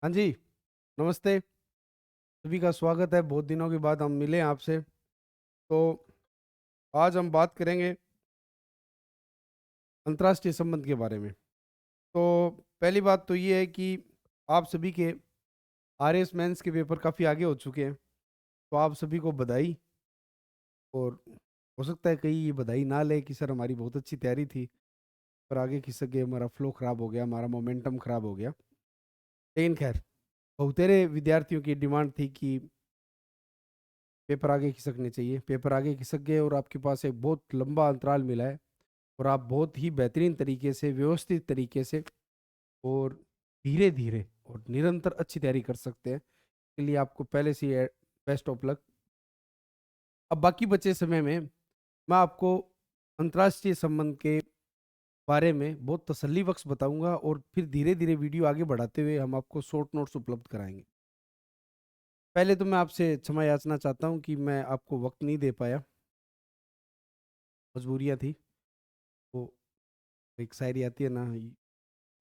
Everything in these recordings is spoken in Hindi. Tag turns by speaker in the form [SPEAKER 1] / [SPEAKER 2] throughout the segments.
[SPEAKER 1] हाँ जी, नमस्ते। सभी का स्वागत है। बहुत दिनों के बाद हम मिले आपसे। तो आज हम बात करेंगे अंतर्राष्ट्रीय संबंध के बारे में। तो पहली बात तो ये है कि आप सभी के आरएस मेंस के पेपर काफ़ी आगे हो चुके हैं। तो आप सभी को बधाई। और हो सकता है कहीं ये बधाई ना लें कि सर हमारी बहुत अच्छी तैयारी थी, पर आगे खिसक गए, हमारा फ्लो ख़राब हो गया, हमारा मोमेंटम ख़राब हो गया। लेकिन खैर, बहुतेरे विद्यार्थियों की डिमांड थी कि पेपर आगे खिसकने चाहिए। पेपर आगे खिसक गए और आपके पास एक बहुत लंबा अंतराल मिला है। और आप बहुत ही बेहतरीन तरीके से, व्यवस्थित तरीके से और धीरे-धीरे और निरंतर अच्छी तैयारी कर सकते हैं। इसके लिए आपको पहले से ही बेस्ट ऑफ लक। अब बाकी बचे समय में मैं आपको अंतर्राष्ट्रीय संबंध के बारे में बहुत तसल्ली बख्श बताऊँगा और फिर धीरे-धीरे वीडियो आगे बढ़ाते हुए हम आपको शॉर्ट नोट्स उपलब्ध कराएँगे। पहले तो मैं आपसे क्षमा याचना चाहता हूँ कि मैं आपको वक़्त नहीं दे पाया, मजबूरियाँ थी। वो एक शायरी आती है ना,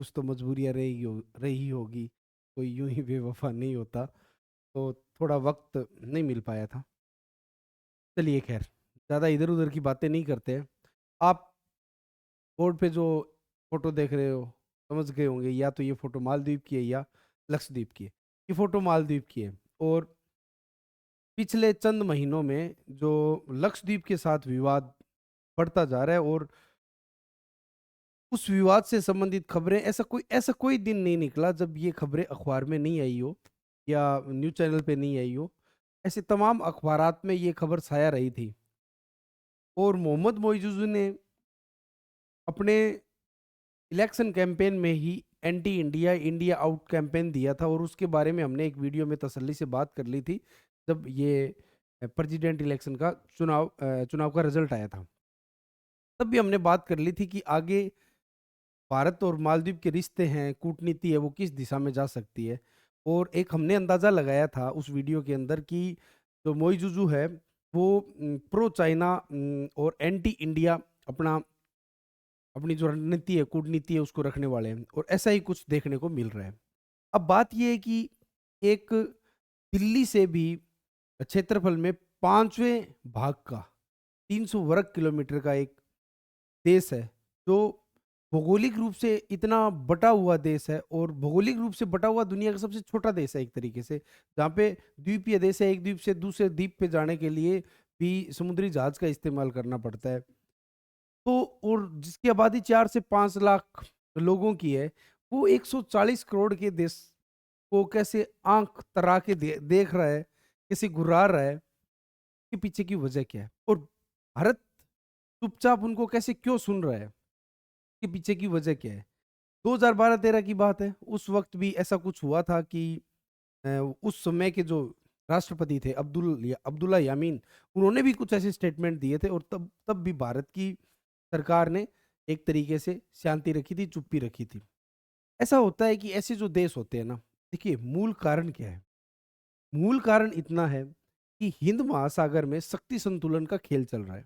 [SPEAKER 1] कुछ तो मजबूरियाँ रही होगी, कोई यूं ही बेवफा नहीं होता। तो थोड़ा वक्त नहीं मिल पाया था। चलिए खैर, ज़्यादा इधर उधर की बातें नहीं करते हैं। आप बोर्ड पे जो फोटो देख रहे हो, समझ गए होंगे, या तो ये फोटो मालदीव की है या लक्षद्वीप की है। ये फोटो मालदीव की है। और पिछले चंद महीनों में जो लक्षद्वीप के साथ विवाद बढ़ता जा रहा है, और उस विवाद से संबंधित खबरें, ऐसा कोई दिन नहीं निकला जब ये खबरें अखबार में नहीं आई हो या न्यूज़ चैनल पे नहीं आई हो। ऐसे तमाम अखबारात में ये खबर छाया रही थी। और मोहम्मद मोइजुज़ ने अपने इलेक्शन कैंपेन में ही anti India, India out campaign दिया था, और उसके बारे में हमने एक वीडियो में तसल्ली से बात कर ली थी, जब ये प्रेसिडेंट इलेक्शन का चुनाव का रिजल्ट आया था। तब भी हमने बात कर ली थी कि आगे भारत और मालदीव के रिश्ते हैं, कूटनीति है, वो किस दिशा में जा सकती है। और एक हमने अंदाज़ा लगाया था उस वीडियो के अंदर कि जो मोइजुज़ू है, वो प्रो चाइना और एंटी इंडिया अपना अपनी जो रणनीति है, कूटनीति है, उसको रखने वाले हैं, और ऐसा ही कुछ देखने को मिल रहा है। अब बात ये है कि एक दिल्ली से भी क्षेत्रफल में 5वें भाग का 300 वर्ग किलोमीटर का एक देश है, जो भौगोलिक रूप से इतना बटा हुआ देश है, और भौगोलिक रूप से बटा हुआ दुनिया का सबसे छोटा देश है एक तरीके से, जहाँ पे द्वीपीय देश है। एक द्वीप से दूसरे द्वीप पे जाने के लिए भी समुद्री जहाज का इस्तेमाल करना पड़ता है। तो और जिसकी आबादी 4 से 5 लाख लोगों की है, वो 140 करोड़ के देश को कैसे आँख तरा के देख रहा है, कैसे घुरा रहा है, इसके पीछे की वजह क्या है? और भारत चुपचाप उनको कैसे क्यों सुन रहा है? इसके पीछे की वजह क्या है? 2012-13 की बात है, उस वक़्त भी ऐसा कुछ हुआ था कि अ, उस समय के जो राष्ट्रपति थे अब्दुल्ला यामीन, उन्होंने भी कुछ ऐसे स्टेटमेंट दिए थे, और तब तब भी भारत की सरकार ने एक तरीके से शांति रखी थी, चुप्पी रखी थी। ऐसा होता है कि ऐसे जो देश होते हैं ना, देखिए मूल कारण क्या है? मूल कारण इतना है कि हिंद महासागर में शक्ति संतुलन का खेल चल रहा है,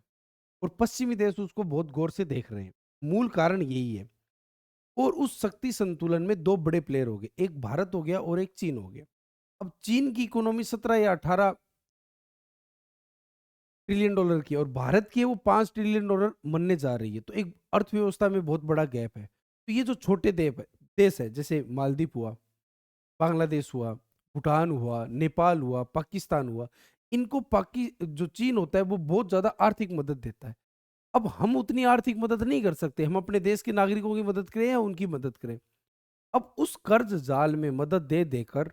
[SPEAKER 1] और पश्चिमी देश उसको बहुत गौर से देख रहे हैं। मूल कारण यही है। और उस शक्ति संतुलन में 2 बड़े प्लेयर हो गए, एक भारत हो गया और एक चीन हो गया। अब चीन की इकोनॉमी 17 या 18 ट्रिलियन डॉलर की है, और भारत की है वो 5 ट्रिलियन डॉलर बनने जा रही है। तो एक अर्थव्यवस्था में बहुत बड़ा गैप है। तो ये जो छोटे देश है, जैसे मालदीव हुआ, बांग्लादेश हुआ, भूटान हुआ, नेपाल हुआ, पाकिस्तान हुआ, इनको पाकि जो चीन होता है वो बहुत ज़्यादा आर्थिक मदद देता है। अब हम उतनी आर्थिक मदद नहीं कर सकते, हम अपने देश के नागरिकों की मदद करें या उनकी मदद करें। अब उस कर्ज जाल में मदद दे देकर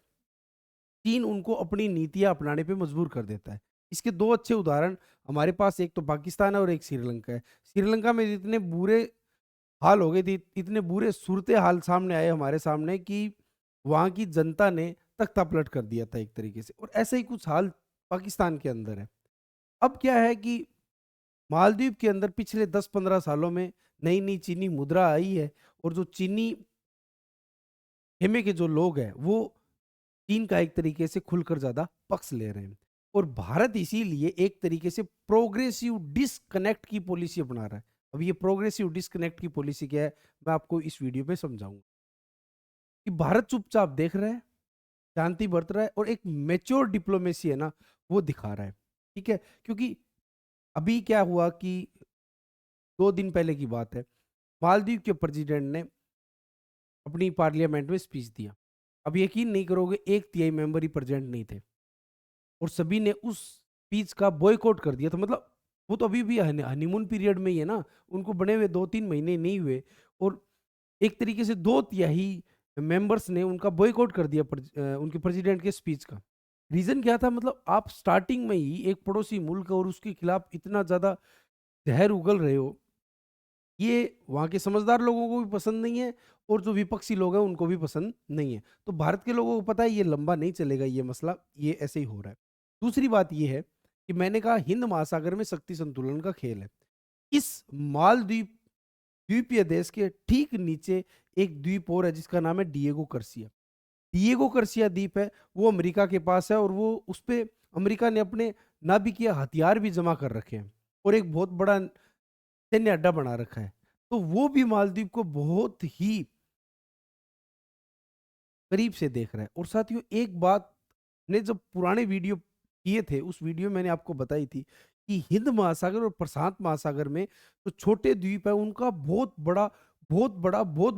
[SPEAKER 1] चीन उनको अपनी नीतियाँ अपनाने पे मजबूर कर देता है। इसके 2 अच्छे उदाहरण हमारे पास, एक तो पाकिस्तान है और एक श्रीलंका है। श्रीलंका में इतने बुरे हाल हो गए थे, इतने बुरे सूरत-ए-हाल सामने आए हमारे सामने कि वहाँ की जनता ने तख्ता पलट कर दिया था एक तरीके से, और ऐसा ही कुछ हाल पाकिस्तान के अंदर है। अब क्या है कि मालदीव के अंदर पिछले 10-15 सालों में नई-नई चीनी मुद्रा आई है, और जो चीनी खेमे के जो लोग हैं, वो चीन का एक तरीके से खुलकर ज़्यादा पक्ष ले रहे हैं। और भारत इसीलिए एक तरीके से प्रोग्रेसिव डिस्कनेक्ट की पॉलिसी अपना रहा है। अब ये प्रोग्रेसिव डिस्कनेक्ट की पॉलिसी क्या है, मैं आपको इस वीडियो में समझाऊँगा। कि भारत चुपचाप देख रहा है, शांति बरत रहा है और एक मैच्योर डिप्लोमेसी है ना, वो दिखा रहा है। ठीक है? क्योंकि अभी क्या हुआ कि 2 दिन पहले की बात है, मालदीव के प्रेसिडेंट ने अपनी पार्लियामेंट में स्पीच दिया। अब यकीन नहीं करोगे, 1/3 मेंबर ही प्रेजेंट नहीं थे और सभी ने उस स्पीच का बॉयकॉट कर दिया था। मतलब वो तो अभी भी हनीमून पीरियड में ही है ना, उनको बने हुए 2-3 महीने नहीं हुए और एक तरीके से 2/3 मेंबर्स ने उनका बॉयकॉट कर दिया उनके प्रेसिडेंट के स्पीच का। रीज़न क्या था? मतलब आप स्टार्टिंग में ही एक पड़ोसी मुल्क और उसके खिलाफ इतना ज़्यादा ज़हर उगल रहे हो, ये वहाँ के समझदार लोगों को भी पसंद नहीं है और जो विपक्षी लोग हैं उनको भी पसंद नहीं है। तो भारत के लोगों को पता है ये लंबा नहीं चलेगा ये मसला, ये ऐसे ही हो रहा है। दूसरी बात ये है कि मैंने कहा हिंद महासागर में शक्ति संतुलन का खेल है। इस मालदीव द्वीपीय देश के ठीक नीचे एक द्वीप और है जिसका नाम है डिएगो गार्सिया। डिएगो गार्सिया द्वीप है, वो अमेरिका के पास है और वो उसपे अमेरिका ने अपने नाभिकीय हथियार भी जमा कर रखे हैं और एक बहुत बड़ा सैन्य अड्डा बना रखा है। तो वो भी मालदीव को बहुत ही करीब से देख रहा है। और साथियों एक बात, ने जब पुराने वीडियो किए थे उस वीडियो में मैंने आपको बताई थी कि हिंद महासागर और प्रशांत महासागर में जो छोटे द्वीप है उनका बहुत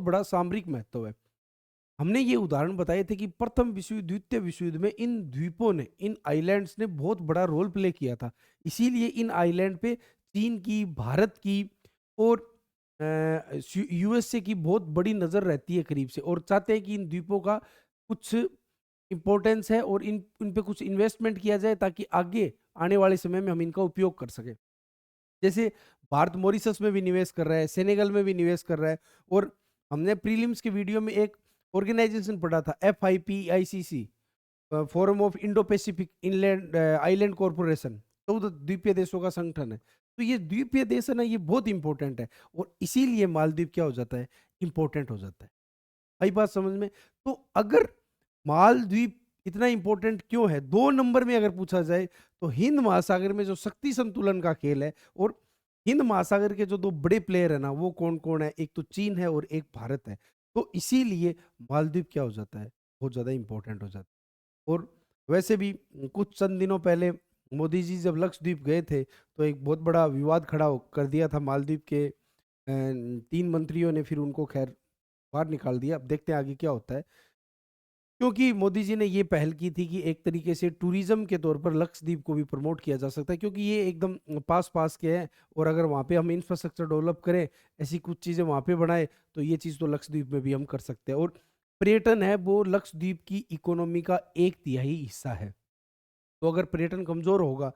[SPEAKER 1] बड़ा सामरिक महत्व है। हमने ये उदाहरण बताए थे कि प्रथम विश्व युद्ध, द्वितीय विश्व युद्ध में इन द्वीपों ने, इन आइलैंड्स ने बहुत बड़ा रोल प्ले किया था। इसीलिए इन आइलैंड पे चीन की, भारत की और यूएसए की बहुत बड़ी नज़र रहती है करीब से और चाहते हैं कि इन द्वीपों का कुछ इम्पोर्टेंस है और इन पे कुछ इन्वेस्टमेंट किया जाए ताकि आगे आने वाले समय में हम इनका उपयोग कर सकें। जैसे भारत मॉरिशस में भी निवेश कर रहा है, सेनेगल में भी निवेश कर रहा है और हमने प्रीलिम्स के वीडियो में एक ऑर्गेनाइजेशन पढ़ा था, FIPICC, forum of Indo Pacific inland island corporation, 14 द्वीपीय देशों का संगठन है। तो ये द्वीपीय देश है ना, ये बहुत इंपॉर्टेंट है और इसीलिए मालदीव क्या हो जाता है, इंपॉर्टेंट हो जाता है। आई बात समझ में? तो अगर मालद्वीप इतना इंपॉर्टेंट क्यों है, 2 नंबर में अगर पूछा जाए तो हिंद महासागर में जो शक्ति संतुलन का खेल है और हिंद महासागर के जो 2 बड़े प्लेयर है ना, वो कौन-कौन है? एक तो चीन है और एक भारत है। तो इसीलिए मालदीव क्या हो जाता है, बहुत ज़्यादा इंपॉर्टेंट हो जाता है। और वैसे भी कुछ चंद दिनों पहले मोदी जी जब लक्षद्वीप गए थे, तो एक बहुत बड़ा विवाद खड़ा कर दिया था मालदीव के 3 मंत्रियों ने, फिर उनको खैर बाहर निकाल दिया। अब देखते हैं आगे क्या होता है। क्योंकि मोदी जी ने ये पहल की थी कि एक तरीके से टूरिज्म के तौर पर लक्षद्वीप को भी प्रमोट किया जा सकता है क्योंकि ये एकदम पास-पास के हैं और अगर वहाँ पे हम इंफ्रास्ट्रक्चर डेवलप करें, ऐसी कुछ चीज़ें वहाँ पे बनाएँ, तो ये चीज़ तो लक्षद्वीप में भी हम कर सकते हैं और पर्यटन है वो लक्षद्वीप की इकोनॉमी का 1/3 हिस्सा है। तो अगर पर्यटन कमज़ोर होगा,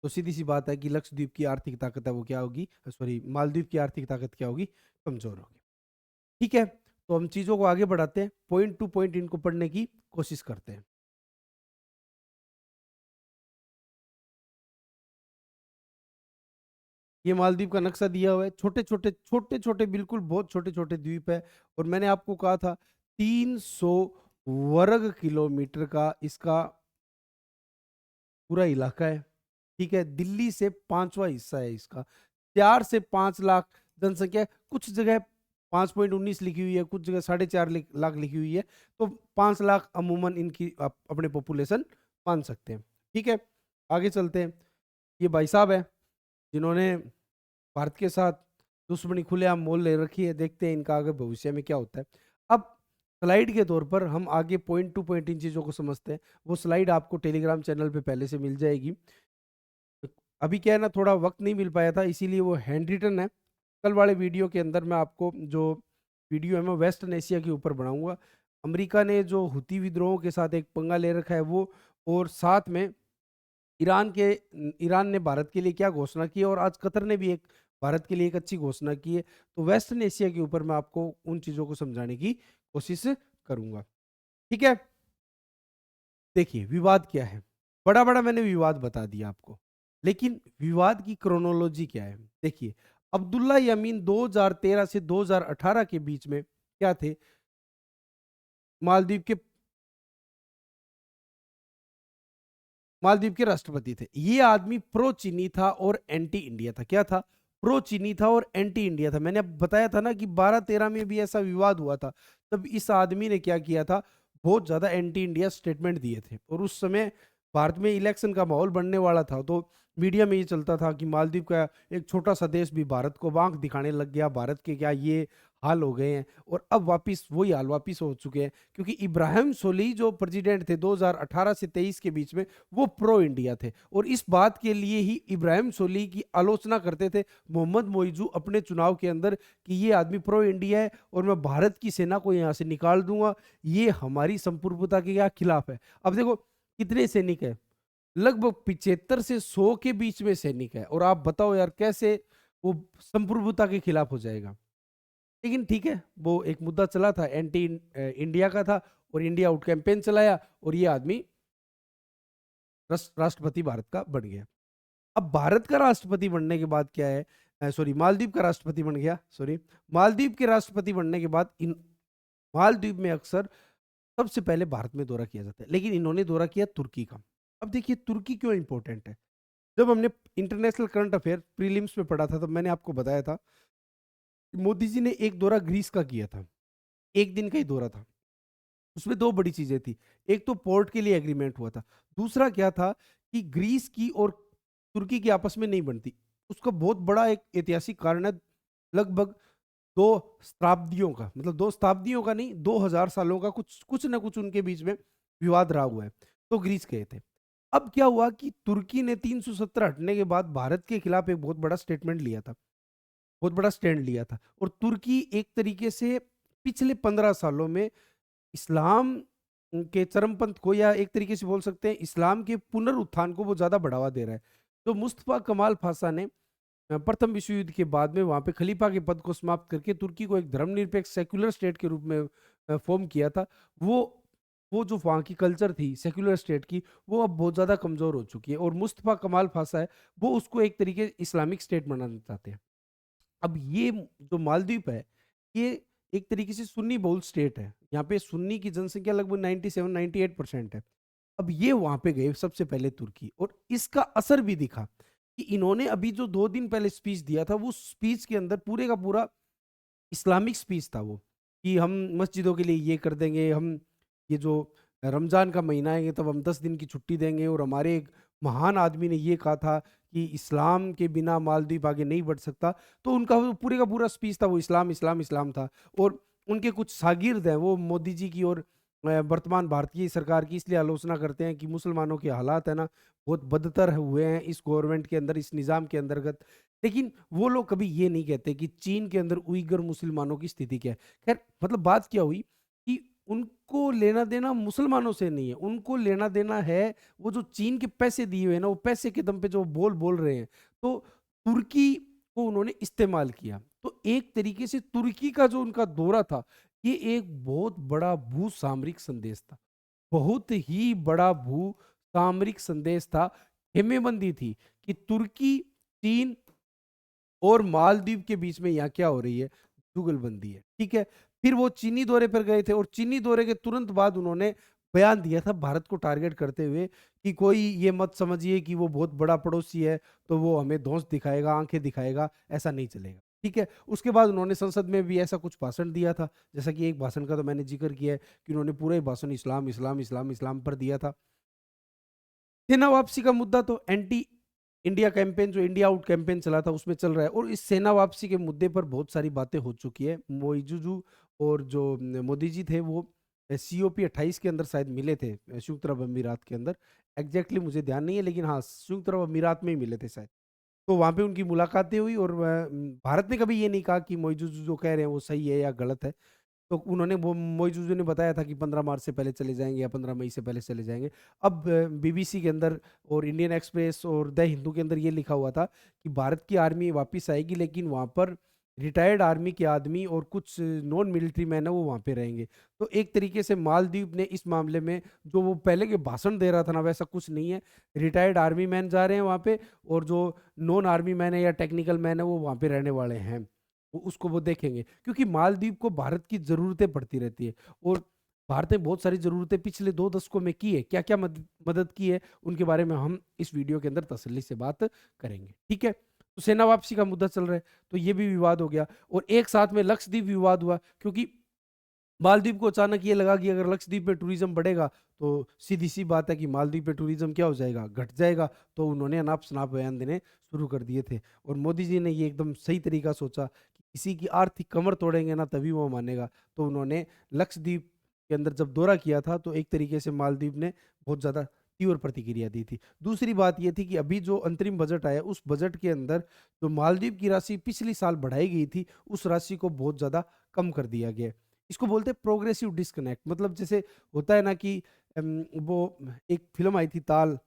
[SPEAKER 1] तो सीधी-सी बात है कि लक्षद्वीप की आर्थिक ताकत है वो क्या होगी, सॉरी, मालदीव की आर्थिक ताकत क्या होगी, कमज़ोर होगी। ठीक है, तो हम चीज़ों को आगे बढ़ाते हैं, पॉइंट टू पॉइंट इनको पढ़ने की कोशिश करते हैं। ये मालदीव का नक्शा दिया हुआ है, छोटे-छोटे, छोटे-छोटे, बिल्कुल बहुत छोटे-छोटे द्वीप है और मैंने आपको कहा था 300 वर्ग किलोमीटर का इसका पूरा इलाका है, ठीक है? दिल्ली से 5वां हिस्सा है इसका। 4 से 5 लाख जनसंख्या है, कुछ जगह 5.19 लिखी हुई है, कुछ जगह 4.5 लाख लिखी हुई है, तो 5 लाख अमूमन इनकी आप अपने पॉपुलेशन मान सकते हैं, ठीक है? आगे चलते हैं। ये भाई साहब हैं, जिन्होंने भारत के साथ दुश्मनी खुलेआम मोल ले रखी है, देखते हैं इनका आगे भविष्य में क्या होता है। अब स्लाइड के तौर पर हम आगे पॉइंट टू पॉइंट इन चीज़ों को समझते हैं। वो स्लाइड आपको टेलीग्राम चैनल पे पहले से मिल जाएगी। अभी क्या है ना, थोड़ा वक़्त नहीं मिल पाया था इसीलिए वो हैंड रिटन है। कल वाले वीडियो के अंदर मैं आपको जो वीडियो है मैं वेस्टर्न एशिया के ऊपर बनाऊँगा। अमेरिका ने जो हुती विद्रोहों के साथ एक पंगा ले रखा है वो, और साथ में ईरान ने भारत के लिए क्या घोषणा की है और आज कतर ने भी एक भारत के लिए एक अच्छी घोषणा की है। तो वेस्टर्न एशिया के ऊपर मैं आपको उन चीज़ों को समझाने की कोशिश करूँगा। ठीक है? देखिए विवाद क्या है? बड़ा-बड़ा मैंने विवाद बता दिया आपको। लेकिन विवाद की क्रोनोलॉजी क्या है? देखिए, अब्दुल्ला यमीन 2013 से 2018 के बीच में क्या थे? मालदीव के मालदीव के राष्ट्रपति थे। ये आदमी प्रो चीनी था और एंटी इंडिया था। क्या था? प्रो चीनी था और एंटी इंडिया था। मैंने अब बताया था ना कि 12-13 में भी ऐसा विवाद हुआ था। तब इस आदमी ने क्या किया था? बहुत ज़्यादा एंटी इंडिया स्टेटमेंट दिए थे और उस समय भारत में इलेक्शन का माहौल बनने वाला था, तो मीडिया में ये चलता था कि मालदीव का एक छोटा-सा देश भी भारत को आँख दिखाने लग गया, भारत के क्या ये हाल हो गए हैं और अब वापिस वही हाल वापिस हो चुके हैं क्योंकि इब्राहिम सोलिह जो प्रेसिडेंट थे 2018 से 23 के बीच में, वो प्रो इंडिया थे और इस बात के लिए ही इब्राहिम सोलिह की आलोचना करते थे मोहम्मद मोइज़ू अपने चुनाव के अंदर कि ये आदमी प्रो इंडिया है और मैं भारत की सेना को यहाँ से निकाल दूँगा, ये हमारी संप्रभुता के क्या खिलाफ है। अब देखो कितने सैनिक हैं, लगभग 75 से 100 के बीच में सैनिक है और आप बताओ यार कैसे वो संप्रभुता के खिलाफ हो जाएगा। लेकिन ठीक है, वो एक मुद्दा चला था एंटी इंडिया का था और इंडिया आउट कैंपेन चलाया और ये आदमी राष्ट्रपति भारत का बन गया। अब भारत का राष्ट्रपति बनने के बाद क्या है, सॉरी मालदीव का राष्ट्रपति बन गया, सॉरी मालदीव के राष्ट्रपति बनने के बाद इन मालदीव में अक्सर सबसे पहले भारत में दौरा किया जाता है, लेकिन इन्होंने दौरा किया तुर्की का। अब देखिए तुर्की क्यों इंपॉर्टेंट है। जब हमने इंटरनेशनल करंट अफेयर प्रीलिम्स में पढ़ा था, तब मैंने आपको बताया था कि मोदी जी ने एक दौरा ग्रीस का किया था, एक दिन का ही दौरा था। उसमें दो बड़ी चीजें थी, एक तो पोर्ट के लिए एग्रीमेंट हुआ था, दूसरा क्या था कि ग्रीस की और तुर्की की आपस में नहीं बनती। उसका बहुत बड़ा एक ऐतिहासिक कारण है, लगभग 2 शताब्दियों का, मतलब 2 शताब्दियों का नहीं, 2000 सालों का कुछ कुछ ना कुछ उनके बीच में विवाद रहा हुआ है। तो ग्रीस गए थे। अब क्या हुआ कि तुर्की ने 370 हटने के बाद भारत के खिलाफ एक बहुत बड़ा स्टेटमेंट लिया था, बहुत बड़ा स्टैंड लिया था और तुर्की एक तरीके से पिछले 15 सालों में इस्लाम के चरमपंथ को, या एक तरीके से बोल सकते हैं इस्लाम के पुनरुत्थान को वो ज़्यादा बढ़ावा दे रहा है। तो मुस्तफा कमाल पाशा ने प्रथम विश्व युद्ध के बाद में वहाँ पे खलीफा के पद को समाप्त करके तुर्की को एक धर्मनिरपेक्ष सेक्युलर स्टेट के रूप में फॉर्म किया था। वो वो जो वहाँ की कल्चर थी सेक्युलर स्टेट की, वो अब बहुत ज़्यादा कमज़ोर हो चुकी है और मुस्तफा कमाल पाशा है, वो उसको एक तरीके इस्लामिक स्टेट बनाना चाहते हैं। अब ये जो मालदीव है, ये एक तरीके से सुन्नी बहुल स्टेट है। यहाँ पे सुन्नी की जनसंख्या लगभग 97-98% है। अब ये वहाँ पे गए सबसे पहले तुर्की और इसका असर भी दिखा कि इन्होंने अभी जो 2 दिन पहले स्पीच दिया था, वो स्पीच के अंदर पूरे का पूरा इस्लामिक स्पीच था वो, कि हम मस्जिदों के लिए ये कर देंगे, हम ये जो रमज़ान का महीना है तब हम 10 दिन की छुट्टी देंगे और हमारे एक महान आदमी ने ये कहा था कि इस्लाम के बिना मालदीव आगे नहीं बढ़ सकता। तो उनका वो पूरे का पूरा स्पीच था, वो इस्लाम, इस्लाम, इस्लाम था और उनके कुछ शागिर्द हैं, वो मोदी जी की और वर्तमान भारतीय सरकार की इसलिए आलोचना करते हैं कि मुसलमानों के हालात है ना, बहुत बदतर हुए हैं इस गवर्नमेंट के अंदर, इस निज़ाम के अंतर्गत। लेकिन वो लोग कभी ये नहीं कहते कि चीन के अंदर उइगर मुसलमानों की स्थिति क्या है। खैर मतलब बात क्या हुई कि उनको लेना देना मुसलमानों से नहीं है, उनको लेना देना है वो जो चीन के पैसे दिए हुए हैं ना, वो पैसे के दम पे जो बोल बोल रहे हैं। तो तुर्की को उन्होंने इस्तेमाल किया। तो एक तरीके से तुर्की का जो उनका दौरा था, ये एक बहुत बड़ा भू-सामरिक संदेश था। बहुत ही बड़ा भू-सामरिक संदेश था। खेमेबंदी थी कि तुर्की, चीन और मालदीव के बीच में यहाँ क्या हो रही है, जुगलबंदी है, ठीक है। फिर वो चीनी दौरे पर गए थे और चीनी दौरे के तुरंत बाद उन्होंने बयान दिया था भारत को टारगेट करते हुए कि कोई ये मत समझिए कि वो बहुत बड़ा पड़ोसी है तो वो हमें धौंस दिखाएगा, आंखें दिखाएगा, ऐसा नहीं चलेगा, ठीक है। उसके बाद उन्होंने संसद में भी ऐसा कुछ भाषण दिया था, जैसा कि एक भाषण का तो मैंने जिक्र किया है कि उन्होंने पूरा ही भाषण इस्लाम इस्लाम इस्लाम इस्लाम पर दिया था। सेना वापसी का मुद्दा तो एंटी इंडिया कैंपेन, जो इंडिया आउट कैंपेन चला था उसमें चल रहा है और इस सेना वापसी के मुद्दे पर बहुत सारी बातें हो चुकी है। मोइजुजू और जो मोदी जी थे वो COP 28 के अंदर शायद मिले थे, संयुक्त अरब अमीरात के अंदर। एग्जैक्टली मुझे ध्यान नहीं है लेकिन हाँ संयुक्त अरब अमीरात में ही मिले थे शायद। तो वहाँ पे उनकी मुलाकातें हुई और भारत ने कभी ये नहीं कहा कि मोइजुजू जो कह रहे हैं वो सही है या गलत है। तो उन्होंने वो मोइजुज़ू ने बताया था कि 15 मार्च से पहले चले जाएँगे या 15 मई से पहले चले जाएँगे। अब BBC के अंदर और इंडियन एक्सप्रेस और द हिंदू के अंदर ये लिखा हुआ था कि भारत की आर्मी वापस आएगी लेकिन वहाँ पर रिटायर्ड आर्मी के आदमी और कुछ नॉन मिलिट्री मैन है वो वहाँ पे रहेंगे। तो एक तरीके से मालदीव ने इस मामले में जो वो पहले के भाषण दे रहा था ना वैसा कुछ नहीं है। रिटायर्ड आर्मी मैन जा रहे हैं वहाँ पे और जो नॉन आर्मी मैन है या टेक्निकल मैन है वो वहाँ पे रहने वाले हैं। उसको वो देखेंगे क्योंकि मालदीव को भारत की ज़रूरतें पड़ती रहती है और भारत ने बहुत सारी ज़रूरतें पिछले 2 दशकों में की है। क्या-क्या मदद की है, उनके बारे में हम इस वीडियो के अंदर तसल्ली से बात करेंगे, ठीक है? तो सेना वापसी का मुद्दा चल रहा है, तो ये भी विवाद हो गया और एक साथ में लक्षद्वीप विवाद हुआ क्योंकि मालदीव को अचानक ये लगा कि अगर लक्षद्वीप में टूरिज्म बढ़ेगा तो सीधी सी बात है कि मालदीव पे टूरिज्म क्या हो जाएगा, घट जाएगा। तो उन्होंने अनाप शनाप बयान देने शुरू कर दिए थे और मोदी जी ने ये एकदम सही तरीका सोचा कि किसी की आर्थिक कमर तोड़ेंगे ना तभी वो मानेगा। तो उन्होंने लक्षद्वीप के अंदर जब दौरा किया था तो एक तरीके से मालदीव ने बहुत ज़्यादा तीव्र प्रतिक्रिया दी थी। दूसरी बात ये थी कि अभी जो अंतरिम बजट आया उस बजट के अंदर जो मालदीव की राशि पिछली साल बढ़ाई गई थी उस राशि को बहुत ज़्यादा कम कर दिया गया है। इसको बोलते हैं प्रोग्रेसिव डिस्कनेक्ट। मतलब जैसे होता है ना कि वो एक फिल्म आई थी ताल,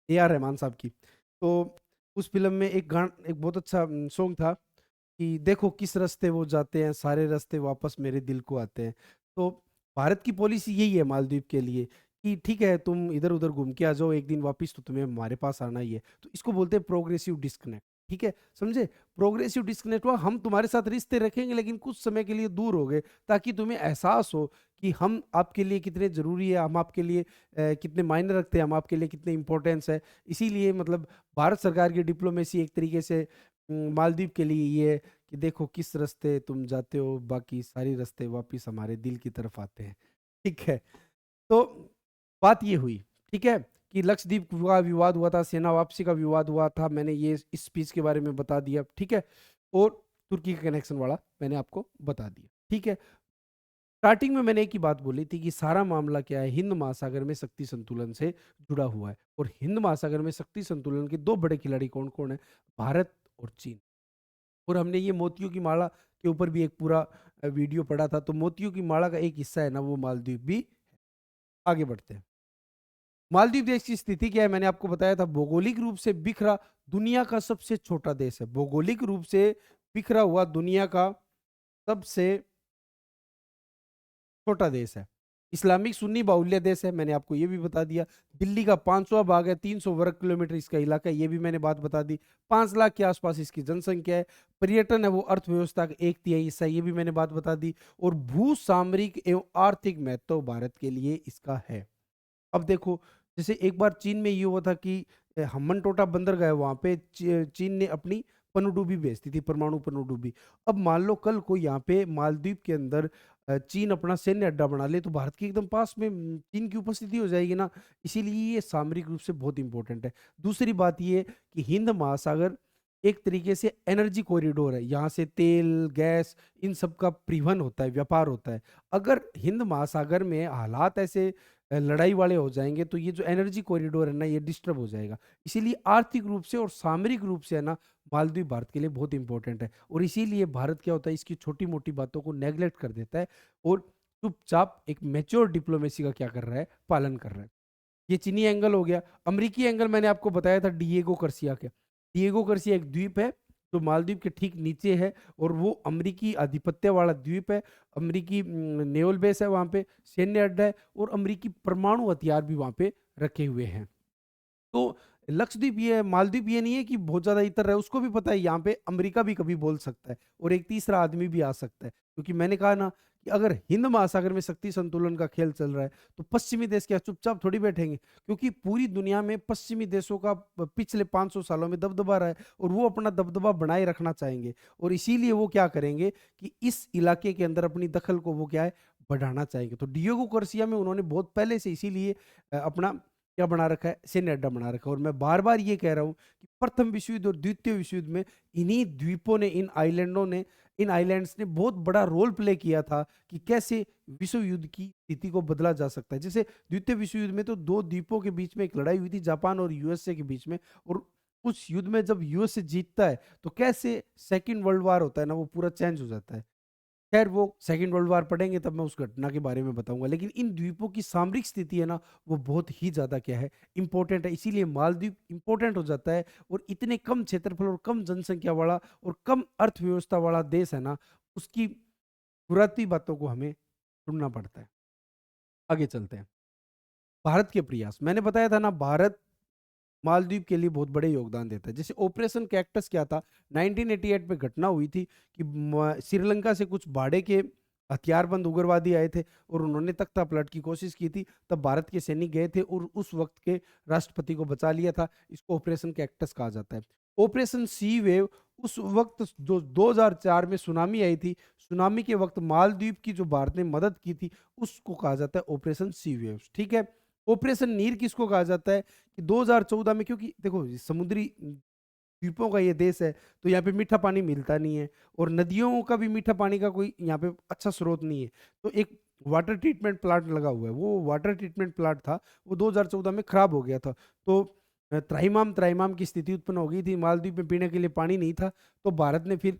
[SPEAKER 1] ए आर रहमान साहब की। तो उस फिल्म में एक बहुत अच्छा सॉन्ग था कि देखो किस रास्ते वो जाते हैं, सारे रास्ते वापस मेरे दिल को आते हैं। तो भारत की पॉलिसी यही है मालदीव के लिए कि ठीक है तुम इधर उधर घूम के आ जाओ, एक दिन वापस तो तुम्हें हमारे पास आना ही है। तो इसको बोलते हैं प्रोग्रेसिव डिस्कनेक्ट। ठीक है, समझे? प्रोग्रेसिव डिस्कनेक्ट हुआ, हम तुम्हारे साथ रिश्ते रखेंगे लेकिन कुछ समय के लिए दूर हो गए, ताकि तुम्हें एहसास हो कि हम आपके लिए कितने जरूरी है, हम आपके लिए कितने मायने रखते हैं, हम आपके लिए कितने इंपॉर्टेंस है। इसीलिए मतलब भारत सरकार की डिप्लोमेसी एक तरीके से मालदीव के लिए ये है कि देखो किस रास्ते तुम जाते हो, बाकी सारी रास्ते वापिस हमारे दिल की तरफ आते हैं। ठीक है, तो बात ये हुई, ठीक है, कि लक्षद्वीप का विवाद हुआ था, सेना वापसी का विवाद हुआ था, मैंने ये इस स्पीच के बारे में बता दिया। ठीक है, और तुर्की का कनेक्शन वाला मैंने आपको बता दिया। ठीक है, स्टार्टिंग में मैंने एक ही बात बोली थी कि सारा मामला क्या है, हिंद महासागर में शक्ति संतुलन से जुड़ा हुआ है। और हिंद महासागर में शक्ति संतुलन के दो बड़े खिलाड़ी कौन कौन है? भारत और चीन। और हमने ये मोतियों की माला के ऊपर भी एक पूरा वीडियो पढ़ा था। तो मोतियों की माला का एक हिस्सा है ना वो मालदीव भी। आगे बढ़ते हैं। मालदीव देश की स्थिति क्या है? मैंने आपको बताया था, भौगोलिक रूप से बिखरा दुनिया का सबसे छोटा देश है। भौगोलिक रूप से बिखरा हुआ दुनिया का सबसे छोटा देश है। इस्लामिक सुन्नी बाहुल्य देश है, मैंने आपको ये भी बता दिया। दिल्ली का 500वां भाग है, 300 वर्ग किलोमीटर इसका इलाका है, ये भी मैंने बात बता दी। 5 लाख के आसपास इसकी जनसंख्या है। पर्यटन है वो अर्थव्यवस्था का 1/3 हिस्सा, ये भी मैंने बात बता दी। और भू सामरिक एवं आर्थिक महत्व भारत के लिए इसका है। अब देखो, जैसे एक बार चीन में ये हुआ था कि हम्मन टोटा बंदरगाह है, वहां पे चीन ने अपनी पनडुब्बी भेजती थी, परमाणु पनडुब्बी। अब मान लो कल को यहाँ पे मालदीव के अंदर चीन अपना सैन्य अड्डा बना ले तो भारत के एकदम पास में चीन की उपस्थिति हो जाएगी ना। इसीलिए ये सामरिक रूप से बहुत इंपॉर्टेंट है। दूसरी बात ये कि हिंद महासागर एक तरीके से एनर्जी कॉरिडोर है, यहाँ से तेल गैस इन सब का परिवहन होता है, व्यापार होता है। अगर हिंद महासागर में हालात ऐसे लड़ाई वाले हो जाएंगे तो ये जो एनर्जी कॉरिडोर है ना ये डिस्टर्ब हो जाएगा। इसीलिए आर्थिक रूप से और सामरिक रूप से है ना मालदीव भारत के लिए बहुत इंपॉर्टेंट है। और इसीलिए भारत क्या होता है, इसकी छोटी मोटी बातों को नेग्लेक्ट कर देता है और चुपचाप एक मैच्योर डिप्लोमेसी का क्या कर रहा है, पालन कर रहा है। ये चीनी एंगल हो गया। अमेरिकी एंगल मैंने आपको बताया था डिएगो गार्सिया के। डिएगो गार्सिया एक द्वीप है जो मालदीव के ठीक नीचे है और वो अमेरिकी आधिपत्य वाला द्वीप है। अमेरिकी नेवल बेस है, वहां पे सैन्य अड्डा है और अमेरिकी परमाणु हथियार भी वहां पे रखे हुए हैं। तो लक्षद्वीप ये मालदीव ये नहीं है कि बहुत ज्यादा इतर है, उसको भी पता है यहाँ पे अमेरिका भी कभी बोल सकता है और एक तीसरा आदमी भी आ सकता है। क्योंकि मैंने कहा ना कि अगर हिंद महासागर में शक्ति संतुलन का खेल चल रहा है तो पश्चिमी देश क्या चुपचाप थोड़ी बैठेंगे? क्योंकि पूरी दुनिया में पश्चिमी देशों का पिछले 500 सालों में दबदबा रहा है और वो अपना दबदबा बनाए रखना चाहेंगे। और इसीलिए वो क्या करेंगे कि इस इलाके के अंदर अपनी दखल को वो क्या है, बढ़ाना चाहेंगे। तो डियोगो गार्सिया में उन्होंने बहुत पहले से इसीलिए अपना क्या बना रखा है, सैन्य अड्डा बना रखा है। और मैं बार बार ये कह रहा हूँ कि प्रथम विश्व युद्ध और द्वितीय विश्व युद्ध में इन्हीं द्वीपों ने, इन आइलैंडों ने, इन आइलैंड्स ने बहुत बड़ा रोल प्ले किया था कि कैसे विश्व युद्ध की स्थिति को बदला जा सकता है। जैसे द्वितीय विश्व युद्ध में तो दो द्वीपों के बीच में एक लड़ाई हुई थी, जापान और यूएसए के बीच में। और उस युद्ध में जब यूएसए जीतता है तो कैसे सेकेंड वर्ल्ड वार होता है ना वो पूरा चेंज हो जाता है। खैर वो सेकेंड वर्ल्ड वार पढ़ेंगे तब मैं उस घटना के बारे में बताऊंगा। लेकिन इन द्वीपों की सामरिक स्थिति है ना वो बहुत ही ज्यादा क्या है, इंपॉर्टेंट है। इसीलिए मालदीव इंपॉर्टेंट हो जाता है। और इतने कम क्षेत्रफल और कम जनसंख्या वाला और कम अर्थव्यवस्था वाला देश है ना, उसकी बुराती बातों को हमें सुनना पड़ता है। आगे चलते हैं। भारत के प्रयास, मैंने बताया था ना, भारत मालदीव के लिए बहुत बड़े योगदान देता है। जैसे ऑपरेशन कैक्टस क्या था, 1988 में घटना हुई थी कि श्रीलंका से कुछ भाड़े के हथियारबंद उग्रवादी आए थे और उन्होंने तख्ता पलट की कोशिश की थी। तब भारत के सैनिक गए थे और उस वक्त के राष्ट्रपति को बचा लिया था। इसको ऑपरेशन कैक्टस कहा जाता है। ऑपरेशन सी वेव उस वक्त जो 2004 में सुनामी आई थी, सुनामी के वक्त मालदीव की जो भारत ने मदद की थी, उसको कहा जाता है ऑपरेशन सी वेव्स, ठीक है। ऑपरेशन नीर किसको कहा जाता है कि 2014 में, क्योंकि देखो ये समुद्री द्वीपों का ये देश है, तो यहाँ पे मीठा पानी मिलता नहीं है, और नदियों का भी मीठा पानी का कोई यहाँ पे अच्छा स्रोत नहीं है। तो एक वाटर ट्रीटमेंट प्लांट लगा हुआ है, वो वाटर ट्रीटमेंट प्लांट था, वो 2014 में खराब हो गया था। तो त्राहिमाम त्राहिमाम की स्थिति उत्पन्न हो गई थी, मालदीव में पीने के लिए पानी नहीं था, तो भारत ने फिर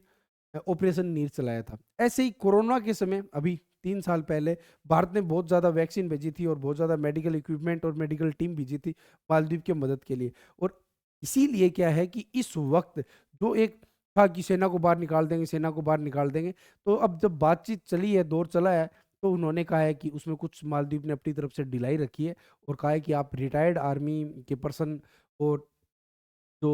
[SPEAKER 1] ऑपरेशन नीर चलाया था। ऐसे ही कोरोना के समय अभी 3 साल पहले भारत ने बहुत ज़्यादा वैक्सीन भेजी थी और बहुत ज़्यादा मेडिकल इक्विपमेंट और मेडिकल टीम भेजी थी मालदीव की मदद के लिए। और इसीलिए क्या है कि इस वक्त जो एक था कि सेना को बाहर निकाल देंगे, सेना को बाहर निकाल देंगे, तो अब जब बातचीत चली है, दौर चला है, तो उन्होंने कहा है कि उसमें कुछ मालदीव ने अपनी तरफ से ढिलाई रखी है और कहा है कि आप रिटायर्ड आर्मी के पर्सन और जो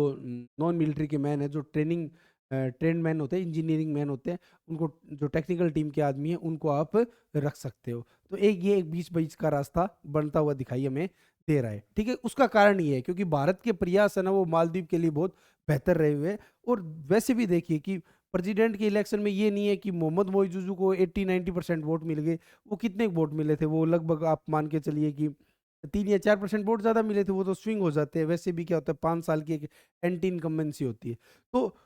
[SPEAKER 1] नॉन मिलिट्री के मैन है, जो ट्रेंड मैन होते हैं, इंजीनियरिंग मैन होते हैं, उनको, जो टेक्निकल टीम के आदमी हैं, उनको आप रख सकते हो। तो ये एक बीच बीच का रास्ता बनता हुआ दिखाई हमें दे रहा है, ठीक है। उसका कारण ये है क्योंकि भारत के प्रयास है ना, वो मालदीव के लिए बहुत बेहतर रहे हुए हैं। और वैसे भी देखिए कि प्रेसिडेंट के इलेक्शन में ये नहीं है कि मोहम्मद मोइजुजू को 80-90% वोट मिल गए। वो कितने वोट मिले थे, वो लगभग आप मान के चलिए कि 3 या 4% वोट ज्यादा मिले थे। वो तो स्विंग हो जाते हैं, वैसे भी क्या होता है, 5 साल की एक एंटी इनकम्बेंसी होती है। तो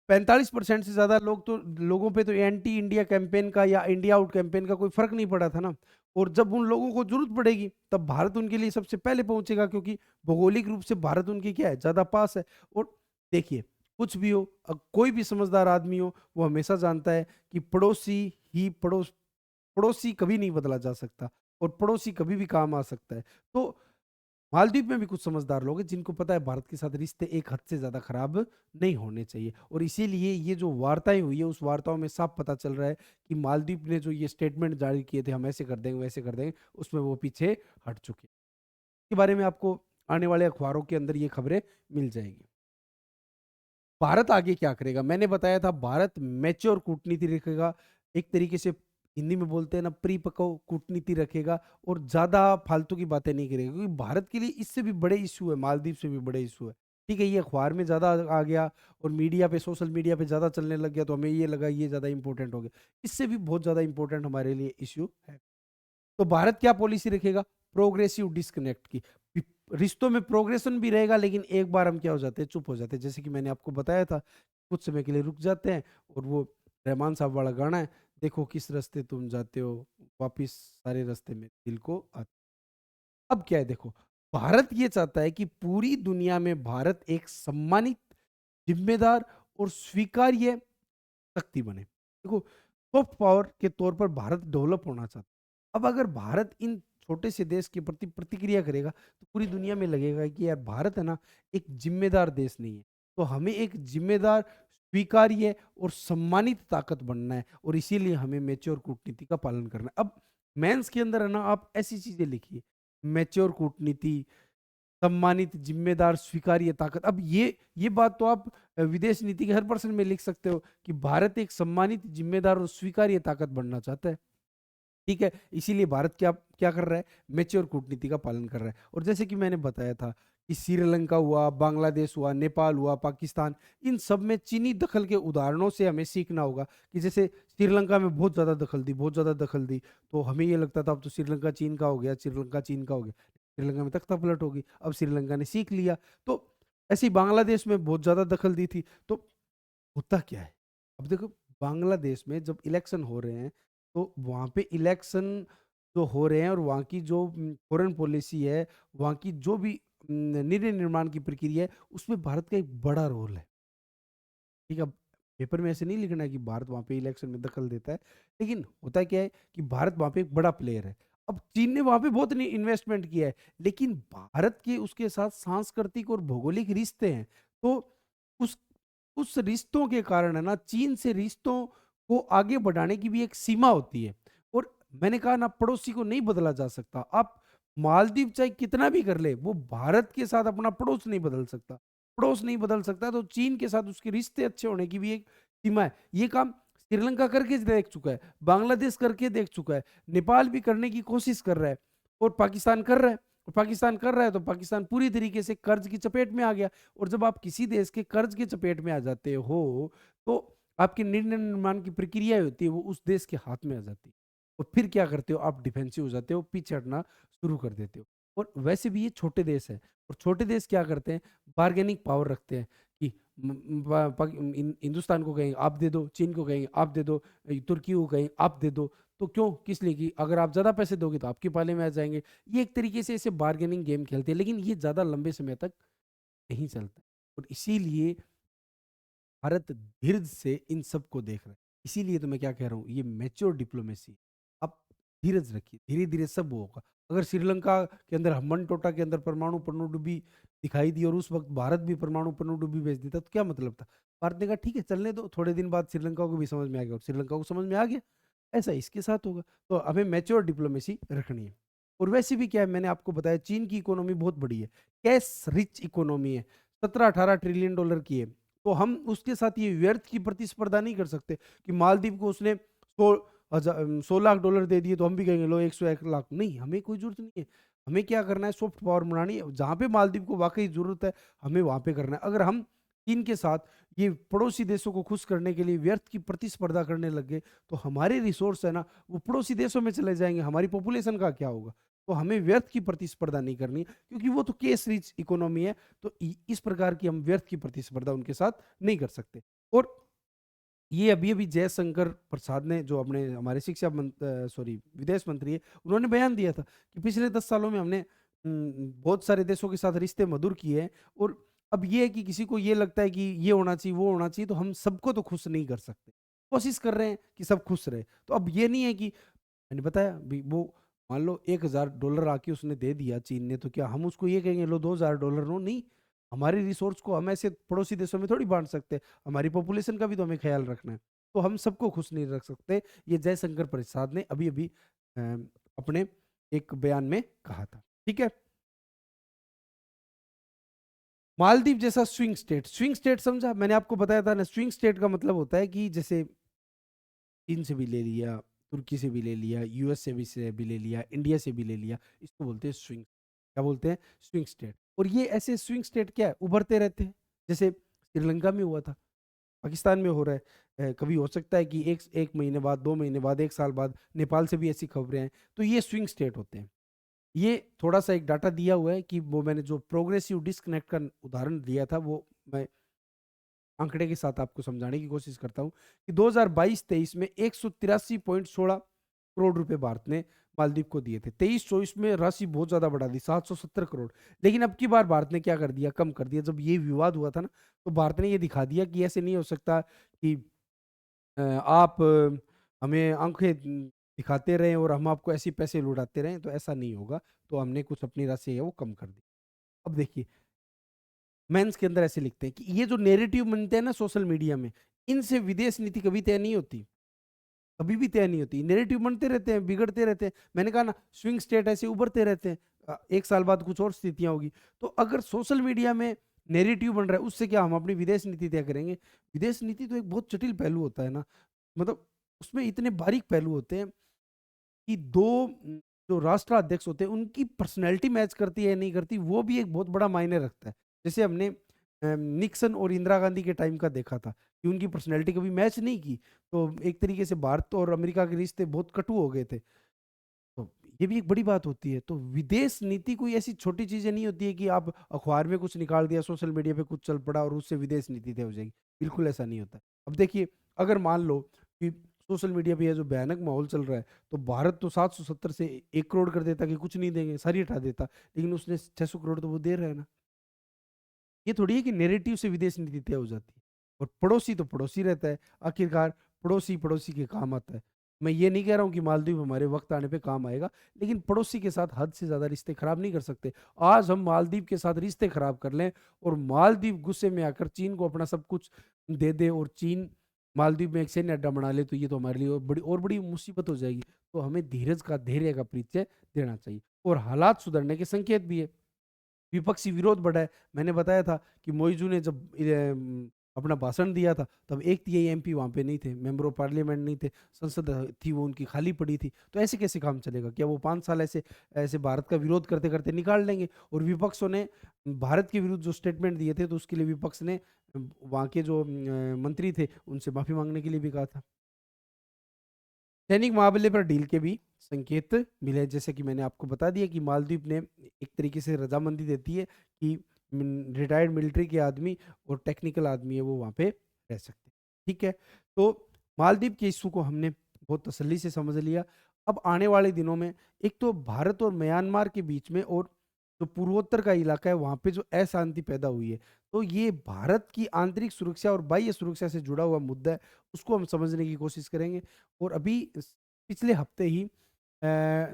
[SPEAKER 1] 45% से ज्यादा लोगों पे तो एंटी इंडिया कैंपेन का या इंडिया आउट कैंपेन का कोई फर्क नहीं पड़ा था ना। और जब उन लोगों को जरूरत पड़ेगी तब भारत उनके लिए सबसे पहले पहुंचेगा, क्योंकि भौगोलिक रूप से भारत उनके क्या है, ज्यादा पास है। और देखिए, कुछ भी हो, कोई भी समझदार आदमी हो, वो हमेशा जानता है कि पड़ोसी कभी नहीं बदला जा सकता, और पड़ोसी कभी भी काम आ सकता है। तो मालदीव में भी कुछ समझदार लोग हैं जिनको पता है भारत के साथ रिश्ते एक हद से ज्यादा खराब नहीं होने चाहिए। और इसीलिए ये जो वार्ताएं हुई है, उस वार्ताओं में साफ पता चल रहा है कि मालदीव ने जो ये स्टेटमेंट जारी किए थे, हम ऐसे कर देंगे वैसे कर देंगे, उसमें वो पीछे हट चुके हैं। इसके बारे में आपको आने वाले अखबारों के अंदर ये खबरें मिल जाएगी। भारत आगे क्या करेगा, मैंने बताया था, भारत मैच्योर कूटनीति रखेगा, एक तरीके से हिंदी में बोलते हैं ना, परिपक्व कूटनीति रखेगा, और ज्यादा फालतू की बातें नहीं करेगा, क्योंकि भारत के लिए इससे भी बड़े इशू है, मालदीव से भी बड़े इशू है। ठीक है, ये अखबार में ज्यादा आ गया और मीडिया पे, सोशल मीडिया पे ज्यादा चलने लग गया, तो हमें ये लगा ये ज्यादा इंपॉर्टेंट हो गया। इससे भी बहुत ज्यादा इंपॉर्टेंट हमारे लिए इश्यू है। तो भारत क्या पॉलिसी रखेगा, प्रोग्रेसिव डिस्कनेक्ट की। रिश्तों में प्रोग्रेशन भी रहेगा, लेकिन एक बार हम क्या हो जाते हैं, चुप हो जाते हैं, जैसे कि मैंने आपको बताया था, कुछ समय के लिए रुक जाते हैं। और वो रहमान साहब वाला गाना है, देखो किस रास्ते तुम जाते हो, वापिस सारे रास्ते में दिल को आते। अब क्या है, देखो, भारत ये चाहता है कि पूरी दुनिया में भारत एक सम्मानित, जिम्मेदार और स्वीकार्य शक्ति बने। देखो, सॉफ्ट पावर के तौर पर भारत डेवलप होना चाहता है। अब अगर भारत इन छोटे से देश के प्रति प्रतिक्रिया करेगा, तो पूरी दुनिया में लगेगा कि यार भारत है ना, एक जिम्मेदार देश नहीं है। तो हमें एक जिम्मेदार, स्वीकार्य और सम्मानित ताकत बनना है, और इसीलिए हमें मैच्योर कूटनीति का पालन करना है। अब मेंस के अंदर है ना, आप ऐसी चीजें लिखिए, मैच्योर कूटनीति, सम्मानित, जिम्मेदार, स्वीकार्य ताकत। अब ये बात तो आप विदेश नीति के हर पर्सन में लिख सकते हो कि भारत एक सम्मानित, जिम्मेदार और स्वीकार्य ताकत बनना चाहता है। ठीक है, इसीलिए भारत क्या क्या कर रहा है, मैच्योर कूटनीति का पालन कर रहा है। और जैसे कि मैंने बताया था कि श्रीलंका हुआ, बांग्लादेश हुआ, नेपाल हुआ, पाकिस्तान, इन सब में चीनी दखल के उदाहरणों से हमें सीखना होगा। कि जैसे श्रीलंका में बहुत ज्यादा दखल दी, बहुत ज्यादा दखल दी, तो हमें ये लगता था अब तो श्रीलंका चीन का हो गया, श्रीलंका चीन का हो गया, श्रीलंका में तख्ता पलट होगी। अब श्रीलंका ने सीख लिया। तो ऐसे ही बांग्लादेश में बहुत ज्यादा दखल दी थी। तो होता क्या है, अब देखो, बांग्लादेश में जब इलेक्शन हो रहे हैं, तो वहाँ पे इलेक्शन जो हो रहे हैं, और वहाँ की जो फॉरेन पॉलिसी है, वहाँ की जो भी निर्णय निर्माण की प्रक्रिया है, उसमें भारत का एक बड़ा रोल है। ठीक है, अब पेपर में ऐसे नहीं लिखना है कि भारत वहाँ पे इलेक्शन में दखल देता है, लेकिन होता क्या है कि भारत वहाँ पे एक बड़ा प्लेयर है। अब चीन ने वहाँ पे बहुत इन्वेस्टमेंट किया है, लेकिन भारत के उसके साथ सांस्कृतिक और भौगोलिक रिश्ते हैं। तो उस उस रिश्तों के कारण है ना, चीन से रिश्तों को आगे बढ़ाने की भी एक सीमा होती है। और मैंने कहा ना, पड़ोसी को नहीं बदला जा सकता। आप मालदीव चाहे कितना भी कर ले, वो भारत के साथ अपना पड़ोस नहीं बदल सकता। पड़ोस नहीं बदल सकता, तो चीन के साथ उसके रिश्ते अच्छे होने की भी एक सीमा है। ये काम श्रीलंका करके देख चुका है, बांग्लादेश करके देख चुका है, नेपाल भी करने की कोशिश कर रहा है, और पाकिस्तान कर रहा है। और पाकिस्तान कर रहा है तो पाकिस्तान पूरी तरीके से कर्ज की चपेट में आ गया। और जब आप किसी देश के कर्ज की चपेट में आ जाते हो, तो आपकी निर्णय निर्माण की प्रक्रिया होती है वो उस देश के हाथ में आ जाती है। और फिर क्या करते हो, आप डिफेंसिव हो जाते हो, पीछे हटना शुरू कर देते हो। और वैसे भी ये छोटे देश है, और छोटे देश क्या करते हैं, बार्गेनिंग पावर रखते हैं कि हिंदुस्तान को कहेंगे आप दे दो, चीन को कहेंगे आप दे दो, तुर्की को कहेंगे आप दे दो। तो क्यों, किस लिए, कि अगर आप ज्यादा पैसे दोगे तो आपके पाले में आ जाएंगे। ये एक तरीके से ऐसे बार्गेनिंग गेम खेलते हैं, लेकिन ये ज्यादा लंबे समय तक नहीं चलता। और इसीलिए भारत धीरज से इन सबको देख रहा है। इसीलिए तो मैं क्या कह रहा हूँ, ये मैच्योर डिप्लोमेसी। आप धीरज रखिए, धीरे धीरे सब होगा। अगर श्रीलंका के अंदर हम्बन टोटा के अंदर परमाणु पनडुब्बी दिखाई दी और उस वक्त भारत भी परमाणु पनडुब्बी भेज देता तो क्या मतलब था। भारत ने कहा ठीक है चलने दो, थोड़े दिन बाद श्रीलंका को भी समझ में आ गया, और श्रीलंका को समझ में आ गया। ऐसा इसके साथ होगा। तो हमें मैच्योर डिप्लोमेसी रखनी है। और वैसे भी क्या है, मैंने आपको बताया चीन की इकोनॉमी बहुत बड़ी है, कैश रिच इकोनॉमी है, 17-18 ट्रिलियन डॉलर की है। तो हम उसके साथ ये व्यर्थ की प्रतिस्पर्धा नहीं कर सकते कि मालदीव को उसने 100 लाख डॉलर दे दिए तो हम भी कहेंगे लो 101 लाख। नहीं, हमें कोई जरूरत नहीं है। हमें क्या करना है, सॉफ्ट पावर बनानी है। जहां पे मालदीव को वाकई जरूरत है हमें वहां पे करना है। अगर हम चीन के साथ ये पड़ोसी देशों को खुश करने के लिए व्यर्थ की प्रतिस्पर्धा करने लग गए तो हमारे रिसोर्स है ना वो पड़ोसी देशों में चले जाएंगे, हमारी पॉपुलेशन का क्या होगा। तो हमें व्यर्थ की प्रतिस्पर्धा नहीं करनी, क्योंकि वो तो केस रिच इकोनॉमी है। तो इस प्रकार की हम व्यर्थ की प्रतिस्पर्धा उनके साथ नहीं कर सकते। और ये अभी अभी जयशंकर प्रसाद ने, जो अपने हमारे सॉरी विदेश मंत्री है, उन्होंने बयान दिया था कि पिछले 10 सालों में हमने बहुत सारे देशों के साथ रिश्ते मधुर किए हैं। और अब ये है कि किसी को ये लगता है कि ये होना चाहिए वो होना चाहिए, तो हम सबको तो खुश नहीं कर सकते। कोशिश कर रहे हैं कि सब खुश रहे। तो अब ये नहीं है कि मैंने बताया भी वो, मान लो 1,000 डॉलर आके उसने दे दिया चीन ने, तो क्या हम उसको ये कहेंगे लो 2,000 डॉलर नो, नहीं। हमारे रिसोर्स को हम ऐसे पड़ोसी देशों में थोड़ी बांट सकते। हमारी पॉपुलेशन का भी तो हमें ख्याल रखना है। तो हम सबको खुश नहीं रख सकते। ये जयशंकर प्रसाद ने अभी अभी अपने एक बयान में कहा था। ठीक है। मालदीव जैसा स्विंग स्टेट, स्विंग स्टेट समझा, मैंने आपको बताया था ना, स्विंग स्टेट का मतलब होता है कि जैसे चीन से भी ले लिया, तुर्की से भी ले लिया, यूएस से भी ले लिया, इंडिया से भी ले लिया, इसको बोलते हैं स्विंग। क्या बोलते हैं, स्विंग स्टेट। और ये ऐसे स्विंग स्टेट क्या है, उभरते रहते हैं। जैसे श्रीलंका में हुआ था, पाकिस्तान में हो रहा है, कभी हो सकता है कि एक एक महीने बाद, 2 महीने बाद, 1 साल बाद नेपाल से भी ऐसी खबरें हैं। तो ये स्विंग स्टेट होते हैं। ये थोड़ा सा एक डाटा दिया हुआ है कि वो मैंने जो प्रोग्रेसिव डिस्कनेक्ट का उदाहरण दिया था वो मैं आंकड़े के साथ आपको समझाने की कोशिश करता हूं कि 2022-23 में 183.16 करोड़ रुपए भारत ने मालदीव को दिए थे। 23-24 में राशि बहुत ज्यादा बढ़ा दी, 770 करोड़। लेकिन अब की बार भारत ने क्या कर दिया, कम कर दिया। जब ये विवाद हुआ था ना, तो भारत ने ये दिखा दिया कि ऐसे नहीं हो सकता कि आप हमें आंखें दिखाते रहें और हम आपको ऐसे पैसे लुटाते रहें, तो ऐसा नहीं होगा। तो हमने कुछ अपनी राशि है वो कम कर दी। अब देखिए, मेंस के अंदर ऐसे लिखते हैं कि ये जो नेरेटिव बनते हैं ना सोशल मीडिया में, इनसे विदेश नीति कभी तय नहीं होती, कभी भी तय नहीं होती। नेरेटिव बनते रहते हैं, बिगड़ते रहते हैं। मैंने कहा ना, स्विंग स्टेट ऐसे उभरते रहते हैं। 1 साल बाद कुछ और स्थितियां होगी। तो अगर सोशल मीडिया में नेरेटिव बन रहा है, उससे क्या हम अपनी विदेश नीति तय करेंगे। विदेश नीति तो एक बहुत जटिल पहलू होता है ना, मतलब उसमें इतने बारीक पहलू होते हैं कि जो राष्ट्राध्यक्ष होते हैं उनकी पर्सनैलिटी मैच करती है या नहीं करती, वो भी एक बहुत बड़ा मायने रखता है। जैसे हमने निक्सन और इंदिरा गांधी के टाइम का देखा था कि उनकी पर्सनैलिटी कभी मैच नहीं की, तो एक तरीके से भारत और अमेरिका के रिश्ते बहुत कटु हो गए थे। तो ये भी एक बड़ी बात होती है। तो विदेश नीति कोई ऐसी छोटी चीजें नहीं होती है कि आप अखबार में कुछ निकाल दिया, सोशल मीडिया पे कुछ चल पड़ा और उससे विदेश नीति तय हो जाएगी। बिल्कुल ऐसा नहीं होता। अब देखिए, अगर मान लो कि सोशल मीडिया पे ये जो भयानक माहौल चल रहा है, तो भारत तो 770 से 1 करोड़ कर देता कि कुछ नहीं देंगे, सारी हटा देता। लेकिन उसने 600 करोड़ तो वो दे रहा है ना। ये थोड़ी है कि नेरेटिव से विदेश नीति तय हो जाती है। और पड़ोसी तो पड़ोसी रहता है, आखिरकार पड़ोसी पड़ोसी के काम आता है। मैं ये नहीं कह रहा हूँ कि मालदीव हमारे वक्त आने पे काम आएगा, लेकिन पड़ोसी के साथ हद से ज्यादा रिश्ते खराब नहीं कर सकते। आज हम मालदीव के साथ रिश्ते खराब कर लें और मालदीव गुस्से में आकर चीन को अपना सब कुछ दे दे और चीन मालदीव में एक सैन्य अड्डा बना ले, तो ये तो हमारे लिए और बड़ी मुसीबत हो जाएगी। तो हमें धीरज का, धैर्य का परिचय देना चाहिए। और हालात सुधरने के संकेत भी है। विपक्षी विरोध बढ़ा है। मैंने बताया था कि मोइजू ने जब अपना भाषण दिया था, तब एक तिहाई एमपी वहाँ पे नहीं थे, मेंबर ऑफ पार्लियामेंट नहीं थे, संसद थी वो उनकी खाली पड़ी थी। तो ऐसे कैसे काम चलेगा? क्या वो 5 साल ऐसे ऐसे भारत का विरोध करते-करते निकाल लेंगे? और विपक्षों ने भारत के विरुद्ध जो स्टेटमेंट दिए थे, तो उसके लिए विपक्ष ने वहाँ के जो मंत्री थे, उनसे माफ़ी माँगने के लिए भी कहा था। सैनिक मुकाबले पर डील के भी संकेत मिले, जैसे कि मैंने आपको बता दिया कि मालदीव ने एक तरीके से रजामंदी देती है कि रिटायर्ड मिलिट्री के आदमी और टेक्निकल आदमी है वो वहाँ पे रह सकते हैं। ठीक है, तो मालदीव के इशू को हमने बहुत तसल्ली से समझ लिया। अब आने वाले दिनों में एक तो भारत और म्यांमार के बीच में और जो पूर्वोत्तर का इलाका है वहाँ पे जो अशांति पैदा हुई है, तो ये भारत की आंतरिक सुरक्षा और बाह्य सुरक्षा से जुड़ा हुआ मुद्दा है, उसको हम समझने की कोशिश करेंगे। और अभी पिछले हफ्ते ही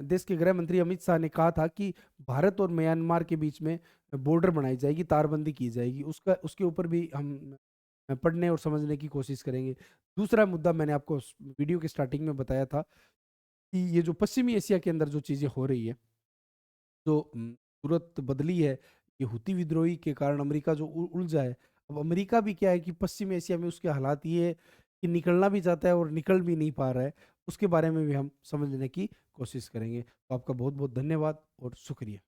[SPEAKER 1] देश के गृह मंत्री अमित शाह ने कहा था कि भारत और म्यांमार के बीच में बॉर्डर बनाई जाएगी, तारबंदी की जाएगी। उसका उसके ऊपर भी हम पढ़ने और समझने की कोशिश करेंगे। दूसरा मुद्दा मैंने आपको वीडियो के स्टार्टिंग में बताया था कि ये जो पश्चिमी एशिया के अंदर जो चीज़ें हो रही है, जो सूरत बदली है, ये हुती विद्रोही के कारण अमेरिका जो उलझा है। अब अमेरिका भी क्या है कि पश्चिम एशिया में उसके हालात ये है कि निकलना भी चाहता है और निकल भी नहीं पा रहा है। उसके बारे में भी हम समझने की कोशिश करेंगे। तो आपका बहुत बहुत धन्यवाद और शुक्रिया।